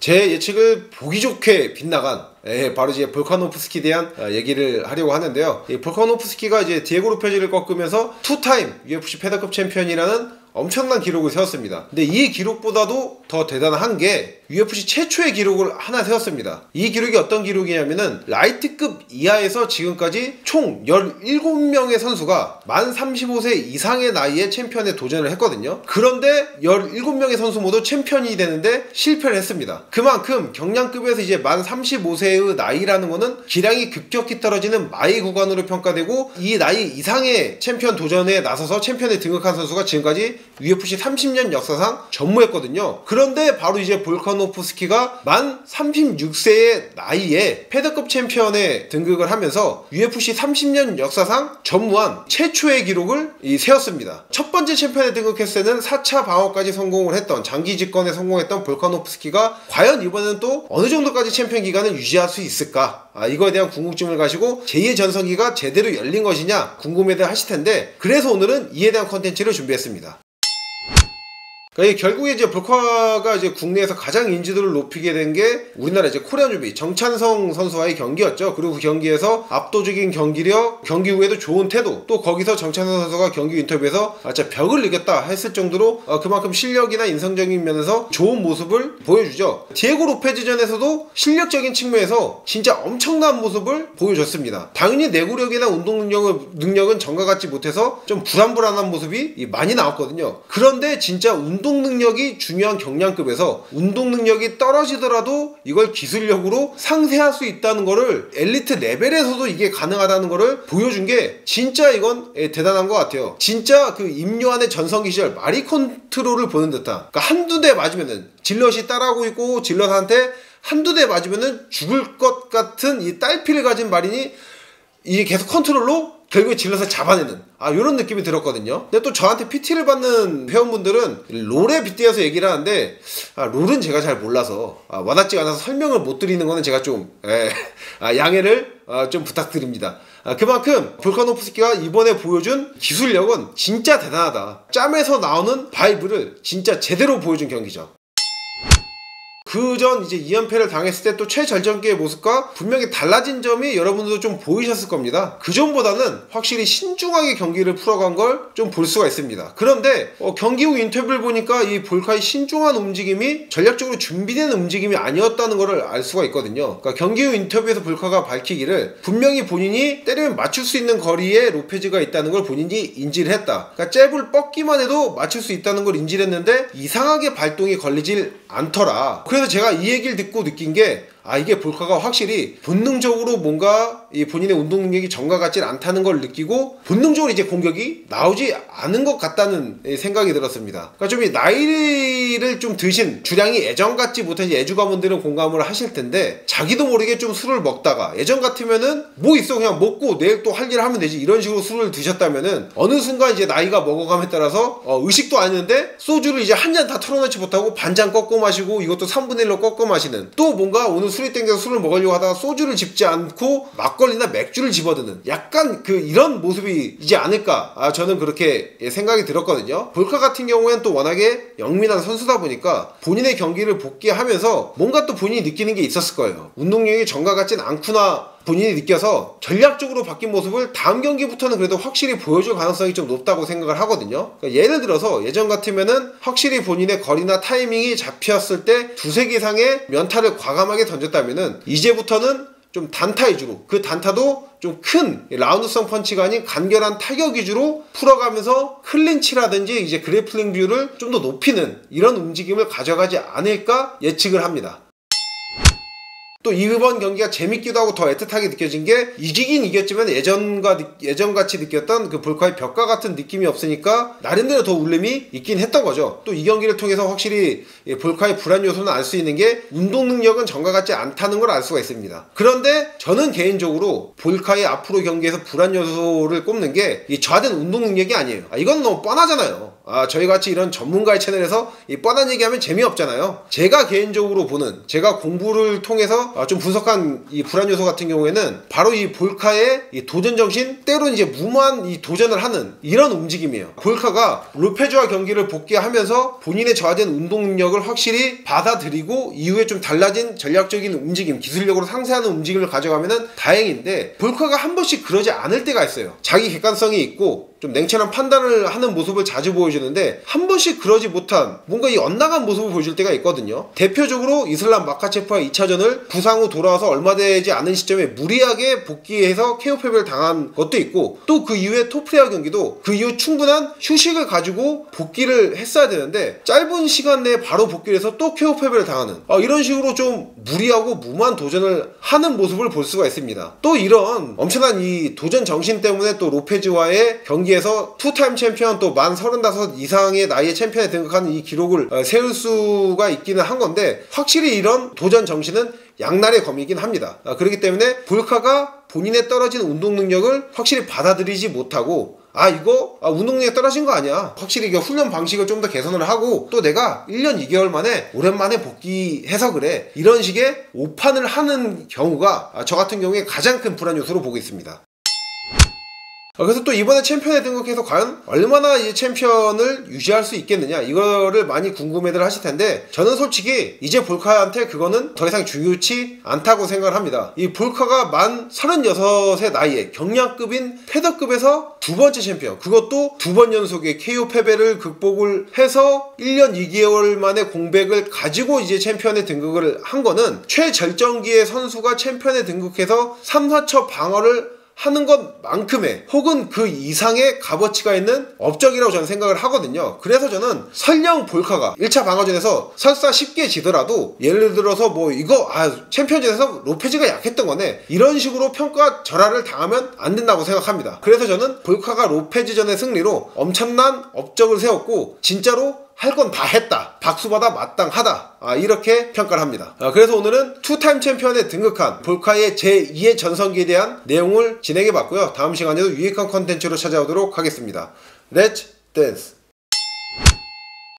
제 예측을 보기 좋게 빗나간 바로 이제 볼카노프스키에 대한 얘기를 하려고 하는데요. 이 볼카노프스키가 이제 디에고 로페즈를 꺾으면서 투타임 UFC 패더급 챔피언이라는 엄청난 기록을 세웠습니다. 근데 이 기록보다도 더 대단한 게 UFC 최초의 기록을 하나 세웠습니다. 이 기록이 어떤 기록이냐면은 라이트급 이하에서 지금까지 총 17명의 선수가 만 35세 이상의 나이에 챔피언에 도전을 했거든요. 그런데 17명의 선수 모두 챔피언이 되는데 실패를 했습니다. 그만큼 경량급에서 이제 만 35세의 나이라는 거는 기량이 급격히 떨어지는 마이 구간으로 평가되고, 이 나이 이상의 챔피언 도전에 나서서 챔피언에 등극한 선수가 지금까지 UFC 30년 역사상 전무했거든요. 그런데 바로 이제 볼카노프스키가 만 36세의 나이에 패드급 챔피언에 등극을 하면서 UFC 30년 역사상 전무한 최초의 기록을 세웠습니다. 첫 번째 챔피언에 등극했을 때는 4차 방어까지 성공을 했던, 장기 집권에 성공했던 볼카노프스키가 과연 이번에는 또 어느 정도까지 챔피언 기간을 유지할 수 있을까? 이거에 대한 궁금증을 가지고 제2의 전성기가 제대로 열린 것이냐 궁금해들 하실 텐데, 그래서 오늘은 이에 대한 컨텐츠를 준비했습니다. 그러니까 결국에 이제 볼카가 이제 국내에서 가장 인지도를 높이게 된 게 우리나라 이제 코리안 조비 정찬성 선수와의 경기였죠. 그리고 그 경기에서 압도적인 경기력, 경기 후에도 좋은 태도, 또 거기서 정찬성 선수가 경기 인터뷰에서 진짜 벽을 이겼다 했을 정도로 그만큼 실력이나 인성적인 면에서 좋은 모습을 보여주죠. 디에고 로페즈전에서도 실력적인 측면에서 진짜 엄청난 모습을 보여줬습니다. 당연히 내구력이나 운동 능력은 전과 같지 못해서 좀 불안불안한 모습이 많이 나왔거든요. 그런데 진짜 운동 능력이 중요한 경량급에서 운동 능력이 떨어지더라도 이걸 기술력으로 상쇄할 수 있다는 거를, 엘리트 레벨에서도 이게 가능하다는 거를 보여준 게 진짜 이건 대단한 것 같아요. 진짜 그 임요한의 전성기 시절 마리 컨트롤을 보는 듯한, 그러니까 한두 대 맞으면은 질럿이 따라오고 있고 질럿한테 한두 대 맞으면은 죽을 것 같은 이 딸피를 가진 마린이 이게 계속 컨트롤로 결국에 질럿을 잡아내는 이런 느낌이 들었거든요. 근데 또 저한테 PT를 받는 회원분들은 롤에 빗대어서 얘기를 하는데 롤은 제가 잘 몰라서 와닿지 않아서 설명을 못 드리는 거는 제가 좀 양해를 좀 부탁드립니다. 그만큼 볼카노프스키가 이번에 보여준 기술력은 진짜 대단하다. 짬에서 나오는 바이브를 진짜 제대로 보여준 경기죠. 그전 이제 2연패를 당했을 때 또 최절정기의 모습과 분명히 달라진 점이 여러분들도 좀 보이셨을 겁니다. 그전보다는 확실히 신중하게 경기를 풀어간 걸 좀 볼 수가 있습니다. 그런데 경기 후 인터뷰를 보니까 이 볼카의 신중한 움직임이 전략적으로 준비된 움직임이 아니었다는 걸 알 수가 있거든요. 그러니까 경기 후 인터뷰에서 볼카가 밝히기를 분명히 본인이 때리면 맞출 수 있는 거리에 로페즈가 있다는 걸 본인이 인지를 했다. 그러니까 잽을 뻗기만 해도 맞출 수 있다는 걸 인지를 했는데 이상하게 발동이 걸리질 않더라. 그래서 제가 이 얘기를 듣고 느낀 게 이게 볼카가 확실히 본능적으로 뭔가 이 본인의 운동 능력이 전과 같지 않다는 걸 느끼고 본능적으로 이제 공격이 나오지 않은 것 같다는 생각이 들었습니다. 그러니까 좀 이 나이를 좀 드신 주량이 예전 같지 못한 예주가분들은 공감을 하실 텐데, 자기도 모르게 좀 술을 먹다가 예전 같으면은 뭐 있어 그냥 먹고 내일 또 할 일 하면 되지 이런 식으로 술을 드셨다면은 어느 순간 이제 나이가 먹어감에 따라서 의식도 아니는데 소주를 이제 한 잔 다 털어놓지 못하고 반잔 꺾어 마시고 이것도 3분의 1로 꺾어 마시는, 또 뭔가 오늘 술이 땡겨서 술을 먹으려고 하다가 소주를 집지 않고 막걸리나 맥주를 집어드는 약간 이런 모습이지 않을까 저는 그렇게 생각이 들었거든요. 볼카 같은 경우에는 또 워낙에 영민한 선수다 보니까 본인의 경기를 복귀하면서 뭔가 또 본인이 느끼는 게 있었을 거예요. 운동량이 전과 같진 않구나 본인이 느껴서 전략적으로 바뀐 모습을 다음 경기부터는 그래도 확실히 보여줄 가능성이 좀 높다고 생각을 하거든요. 그러니까 예를 들어서 예전 같으면은 확실히 본인의 거리나 타이밍이 잡혔을 때 두세 개 이상의 면타를 과감하게 던졌다면은 이제부터는 좀 단타 위주로, 그 단타도 좀 큰 라운드성 펀치가 아닌 간결한 타격 위주로 풀어가면서 클린치라든지 이제 그래플링 뷰를 좀 더 높이는 이런 움직임을 가져가지 않을까 예측을 합니다. 또 이번 경기가 재밌기도 하고 더 애틋하게 느껴진 게, 이기긴 이겼지만 예전같이 느꼈던 그 볼카의 벽과 같은 느낌이 없으니까 나름대로 더 울림이 있긴 했던 거죠. 또 이 경기를 통해서 확실히 볼카의 불안 요소는 알 수 있는 게 운동 능력은 전과 같지 않다는 걸 알 수가 있습니다. 그런데 저는 개인적으로 볼카의 앞으로 경기에서 불안 요소를 꼽는 게 이 저하된 운동 능력이 아니에요. 이건 너무 뻔하잖아요. 저희같이 이런 전문가의 채널에서 이 뻔한 얘기하면 재미없잖아요. 제가 개인적으로 보는, 제가 공부를 통해서 좀 분석한 이 불안 요소 같은 경우에는 바로 이 볼카의 이 도전정신, 때로는 이제 무모한 이 도전을 하는 이런 움직임이에요. 볼카가 로페즈와 경기를 복귀하면서 본인의 저하된 운동 능력을 확실히 받아들이고 이후에 좀 달라진 전략적인 움직임, 기술력으로 상쇄하는 움직임을 가져가면은 다행인데, 볼카가 한 번씩 그러지 않을 때가 있어요. 자기 객관성이 있고 좀 냉철한 판단을 하는 모습을 자주 보여주는데, 한 번씩 그러지 못한 뭔가 이 엇나간 모습을 보여줄 때가 있거든요. 대표적으로 이슬람 마카체프와 2차전을 부상 후 돌아와서 얼마 되지 않은 시점에 무리하게 복귀해서 KO 패배를 당한 것도 있고, 또 그 이후에 토프레아 경기도 그 이후 충분한 휴식을 가지고 복귀를 했어야 되는데 짧은 시간 내에 바로 복귀를 해서 또 KO 패배를 당하는, 이런 식으로 좀 무리하고 무모한 도전을 하는 모습을 볼 수가 있습니다. 또 이런 엄청난 이 도전 정신 때문에 또 로페즈와의 경기에서 투타임 챔피언, 또 만 35 이상의 나이의 챔피언에 등극하는 이 기록을 세울 수가 있기는 한 건데, 확실히 이런 도전 정신은 양날의 검이긴 합니다. 그렇기 때문에 볼카가 본인의 떨어진 운동 능력을 확실히 받아들이지 못하고, 이거 운동 능력이 떨어진 거 아니야, 확실히 이게 훈련 방식을 좀 더 개선을 하고 또 내가 1년 2개월 만에 오랜만에 복귀해서 그래, 이런 식의 오판을 하는 경우가 저 같은 경우에 가장 큰 불안 요소로 보고 있습니다. 그래서 또 이번에 챔피언에 등극해서 과연 얼마나 이 챔피언을 유지할 수 있겠느냐, 이거를 많이 궁금해들 하실 텐데, 저는 솔직히 이제 볼카한테 그거는 더 이상 중요치 않다고 생각을 합니다. 이 볼카가 만 36의 나이에 경량급인 패더급에서 두 번째 챔피언, 그것도 두 번 연속의 KO 패배를 극복을 해서 1년 2개월 만에 공백을 가지고 이제 챔피언에 등극을 한 거는, 최절정기의 선수가 챔피언에 등극해서 3, 4처 방어를 하는 것만큼의 혹은 그 이상의 값어치가 있는 업적이라고 저는 생각을 하거든요. 그래서 저는 설령 볼카가 1차 방어전에서 설사 쉽게 지더라도, 예를 들어서 뭐 이거 챔피언전에서 로페즈가 약했던 거네, 이런 식으로 평가 절하를 당하면 안 된다고 생각합니다. 그래서 저는 볼카가 로페즈전의 승리로 엄청난 업적을 세웠고 진짜로 할 건 다 했다, 박수받아 마땅하다, 이렇게 평가를 합니다. 그래서 오늘은 투타임 챔피언에 등극한 볼카의 제2의 전성기에 대한 내용을 진행해 봤고요. 다음 시간에도 유익한 컨텐츠로 찾아오도록 하겠습니다. 렛츠 댄스!